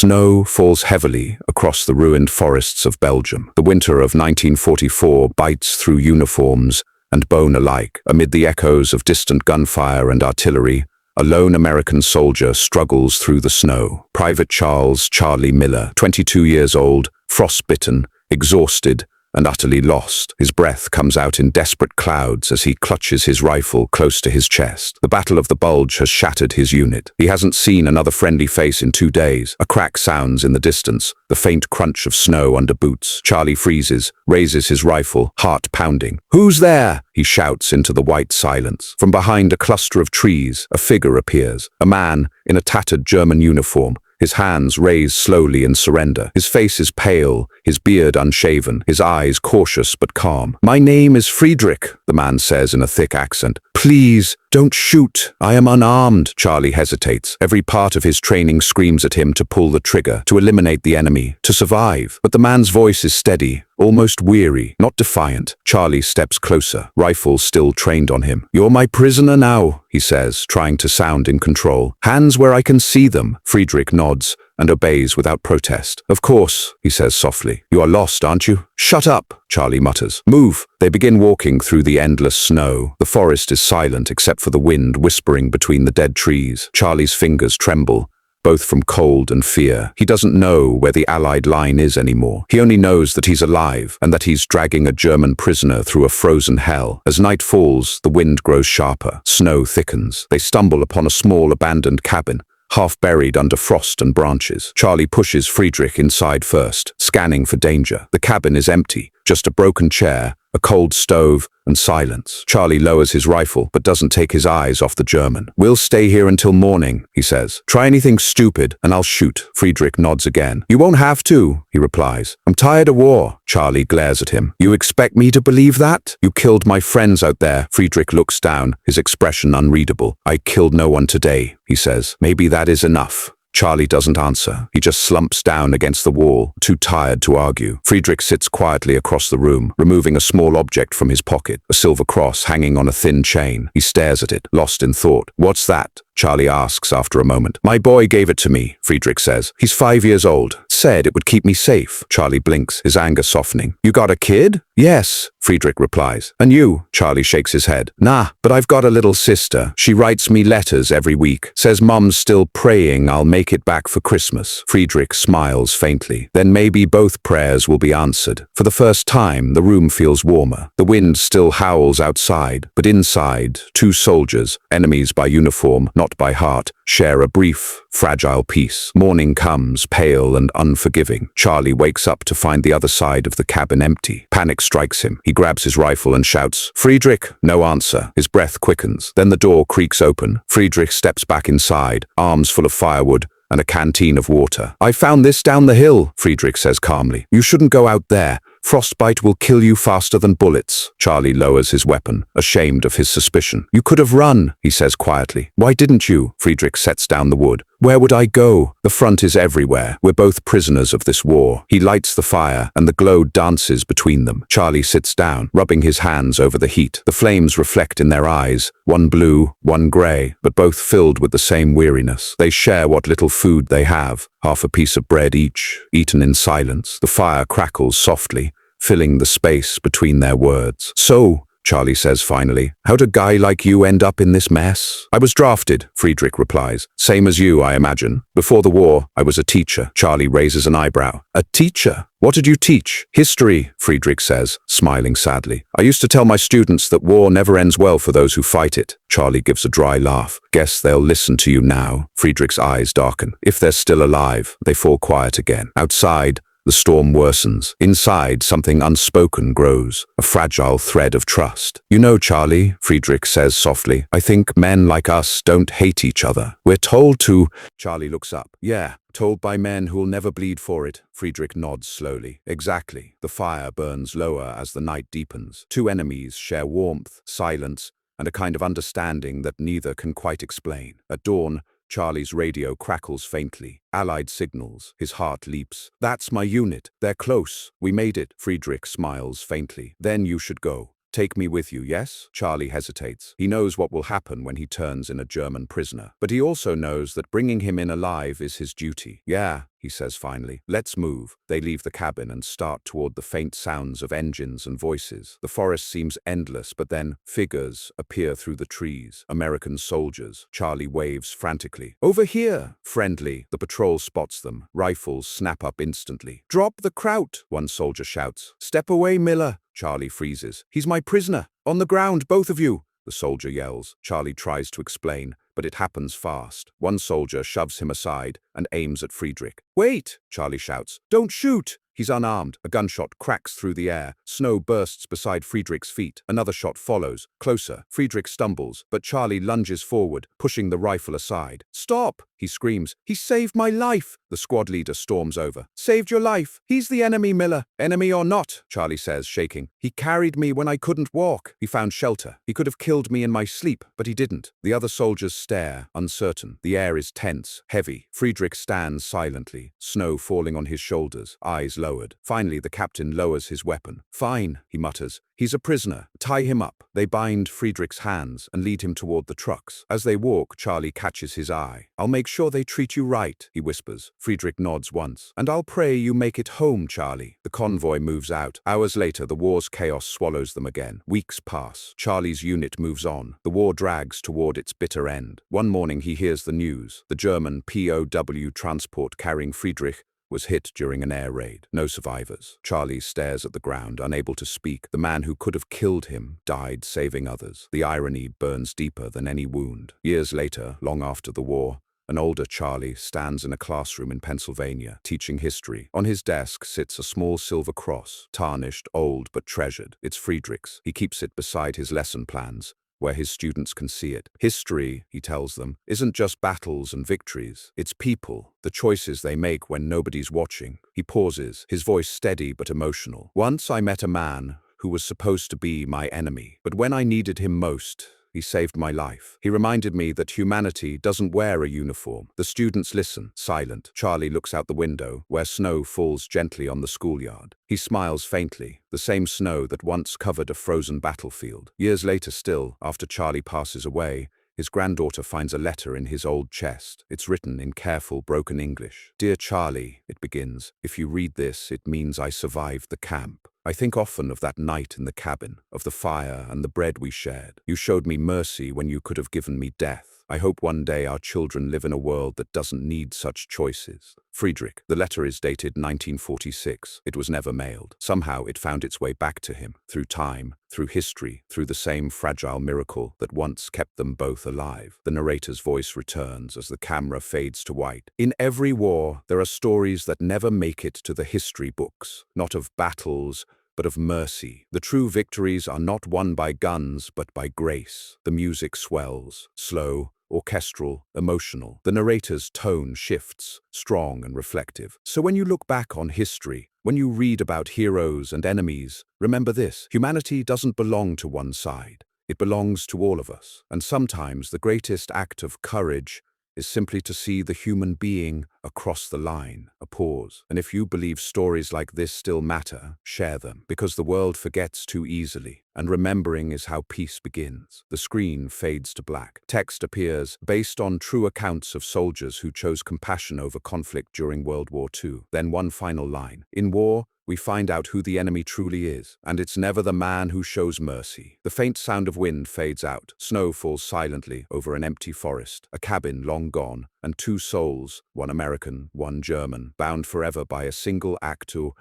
Snow falls heavily across the ruined forests of Belgium. The winter of 1944 bites through uniforms and bone alike. Amid the echoes of distant gunfire and artillery, a lone American soldier struggles through the snow. Private Charlie Miller, 22 years old, frostbitten, exhausted, and utterly lost. His breath comes out in desperate clouds as he clutches his rifle close to his chest. The Battle of the Bulge has shattered his unit. He hasn't seen another friendly face in 2 days. A crack sounds in the distance, the faint crunch of snow under boots. Charlie freezes, raises his rifle, heart pounding. "Who's there?" he shouts into the white silence. From behind a cluster of trees, a figure appears. A man in a tattered German uniform, his hands raised slowly in surrender. His face is pale, his beard unshaven, his eyes cautious but calm. "My name is Friedrich," the man says in a thick accent. "Please, don't shoot. I am unarmed." Charlie hesitates. Every part of his training screams at him to pull the trigger, to eliminate the enemy, to survive. But the man's voice is steady, almost weary, not defiant. Charlie steps closer, rifle still trained on him. "You're my prisoner now," he says, trying to sound in control. "Hands where I can see them." Friedrich nods and obeys without protest. "Of course," he says softly. "You are lost, aren't you?" "Shut up," Charlie mutters. "Move." They begin walking through the endless snow. The forest is silent except for the wind whispering between the dead trees. Charlie's fingers tremble, both from cold and fear. He doesn't know where the Allied line is anymore. He only knows that he's alive and that he's dragging a German prisoner through a frozen hell. As night falls, the wind grows sharper. Snow thickens. They stumble upon a small abandoned cabin, half buried under frost and branches. Charlie pushes Friedrich inside first, scanning for danger. The cabin is empty, just a broken chair, a cold stove, and silence. Charlie lowers his rifle, but doesn't take his eyes off the German. "We'll stay here until morning," he says. "Try anything stupid, and I'll shoot." Friedrich nods again. "You won't have to," he replies. "I'm tired of war." Charlie glares at him. "You expect me to believe that? You killed my friends out there." Friedrich looks down, his expression unreadable. "I killed no one today," he says. "Maybe that is enough." Charlie doesn't answer. He just slumps down against the wall, too tired to argue. Friedrich sits quietly across the room, removing a small object from his pocket, a silver cross hanging on a thin chain. He stares at it, lost in thought. "What's that?" Charlie asks after a moment. "My boy gave it to me," Friedrich says. "He's 5 years old. Said it would keep me safe." Charlie blinks, his anger softening. "You got a kid?" "Yes," Friedrich replies. "And you?" Charlie shakes his head. "Nah, but I've got a little sister. She writes me letters every week. Says Mom's still praying I'll make it back for Christmas." Friedrich smiles faintly. Then maybe both prayers will be answered. For the first time, the room feels warmer. The wind still howls outside, but inside, 2 soldiers, enemies by uniform, not by heart, share a brief, fragile peace. Morning comes, pale and unforgiving. Charlie wakes up to find the other side of the cabin empty. Panic strikes him. He grabs his rifle and shouts, "Friedrich!" No answer. His breath quickens. Then the door creaks open. Friedrich steps back inside, arms full of firewood and a canteen of water. "I found this down the hill," Friedrich says calmly. "You shouldn't go out there. Frostbite will kill you faster than bullets." Charlie lowers his weapon, ashamed of his suspicion. "You could have run," he says quietly. "Why didn't you?" Friedrich sets down the wood. "Where would I go? The front is everywhere. We're both prisoners of this war." He lights the fire, and the glow dances between them. Charlie sits down, rubbing his hands over the heat. The flames reflect in their eyes, one blue, one grey, but both filled with the same weariness. They share what little food they have, half a piece of bread each, eaten in silence. The fire crackles softly, filling the space between their words. "So," Charlie says finally, "how'd a guy like you end up in this mess?" "I was drafted," Friedrich replies. "Same as you, I imagine. Before the war, I was a teacher." Charlie raises an eyebrow. "A teacher? What did you teach?" "History," Friedrich says, smiling sadly. "I used to tell my students that war never ends well for those who fight it." Charlie gives a dry laugh. "Guess they'll listen to you now." Friedrich's eyes darken. If they're still alive, they fall quiet again. Outside, the storm worsens. Inside, something unspoken grows, a fragile thread of trust. "You know, Charlie," Friedrich says softly, "I think men like us don't hate each other. We're told to—" Charlie looks up. "Yeah, told by men who'll never bleed for it." Friedrich nods slowly. "Exactly." The fire burns lower as the night deepens. 2 enemies share warmth, silence, and a kind of understanding that neither can quite explain. At dawn, Charlie's radio crackles faintly. Allied signals. His heart leaps. "That's my unit. They're close. We made it." Friedrich smiles faintly. "Then you should go." Take me with you, yes? Charlie hesitates. He knows what will happen when he turns in a German prisoner. But he also knows that bringing him in alive is his duty. Yeah, he says finally. Let's move. They leave the cabin and start toward the faint sounds of engines and voices. The forest seems endless, but then figures appear through the trees. American soldiers. Charlie waves frantically. Over here! Friendly. The patrol spots them. Rifles snap up instantly. Drop the kraut! One soldier shouts. Step away, Miller! Charlie freezes. He's my prisoner! On the ground, both of you! The soldier yells. Charlie tries to explain, but it happens fast. One soldier shoves him aside and aims at Friedrich. Wait! Charlie shouts. Don't shoot! He's unarmed. A gunshot cracks through the air. Snow bursts beside Friedrich's feet. Another shot follows. Closer. Friedrich stumbles, but Charlie lunges forward, pushing the rifle aside. Stop! He screams. He saved my life! The squad leader storms over. Saved your life! He's the enemy, Miller! Enemy or not, Charlie says, shaking. He carried me when I couldn't walk. He found shelter. He could have killed me in my sleep, but he didn't. The other soldiers stare, uncertain. The air is tense, heavy. Friedrich stands silently, snow falling on his shoulders, eyes lowered. Finally, the captain lowers his weapon. Fine, he mutters. He's a prisoner. Tie him up. They bind Friedrich's hands and lead him toward the trucks. As they walk, Charlie catches his eye. I'll make sure they treat you right, he whispers. Friedrich nods once. And I'll pray you make it home, Charlie. The convoy moves out. Hours later, the war's chaos swallows them again. Weeks pass. Charlie's unit moves on. The war drags toward its bitter end. One morning, he hears the news. The German POW transport carrying Friedrich was hit during an air raid. No survivors. Charlie stares at the ground, unable to speak. The man who could have killed him died saving others. The irony burns deeper than any wound. Years later, long after the war, an older Charlie stands in a classroom in Pennsylvania, teaching history. On his desk sits a small silver cross, tarnished, old, but treasured. It's Friedrich's. He keeps it beside his lesson plans, where his students can see it. History, he tells them, isn't just battles and victories. It's people, the choices they make when nobody's watching. He pauses, his voice steady but emotional. Once I met a man who was supposed to be my enemy, but when I needed him most, he saved my life. He reminded me that humanity doesn't wear a uniform. The students listen, silent. Charlie looks out the window, where snow falls gently on the schoolyard. He smiles faintly, the same snow that once covered a frozen battlefield. Years later still, after Charlie passes away, his granddaughter finds a letter in his old chest. It's written in careful, broken English. Dear Charlie, it begins, if you read this, it means I survived the camp. I think often of that night in the cabin, of the fire and the bread we shared. You showed me mercy when you could have given me death. I hope one day our children live in a world that doesn't need such choices. Friedrich. The letter is dated 1946. It was never mailed. Somehow it found its way back to him, through time, through history, through the same fragile miracle that once kept them both alive. The narrator's voice returns as the camera fades to white. In every war, there are stories that never make it to the history books, not of battles, but of mercy. The true victories are not won by guns, but by grace. The music swells, slow, orchestral, emotional. The narrator's tone shifts, strong and reflective. So when you look back on history, when you read about heroes and enemies, remember this: humanity doesn't belong to one side. It belongs to all of us. And sometimes the greatest act of courage is simply to see the human being across the line, a pause. And if you believe stories like this still matter, share them, because the world forgets too easily, and remembering is how peace begins. The screen fades to black. Text appears, based on true accounts of soldiers who chose compassion over conflict during World War II. Then one final line. In war, we find out who the enemy truly is, and it's never the man who shows mercy. The faint sound of wind fades out. Snow falls silently over an empty forest, a cabin long gone, and two souls, one American, one German, bound forever by a single act to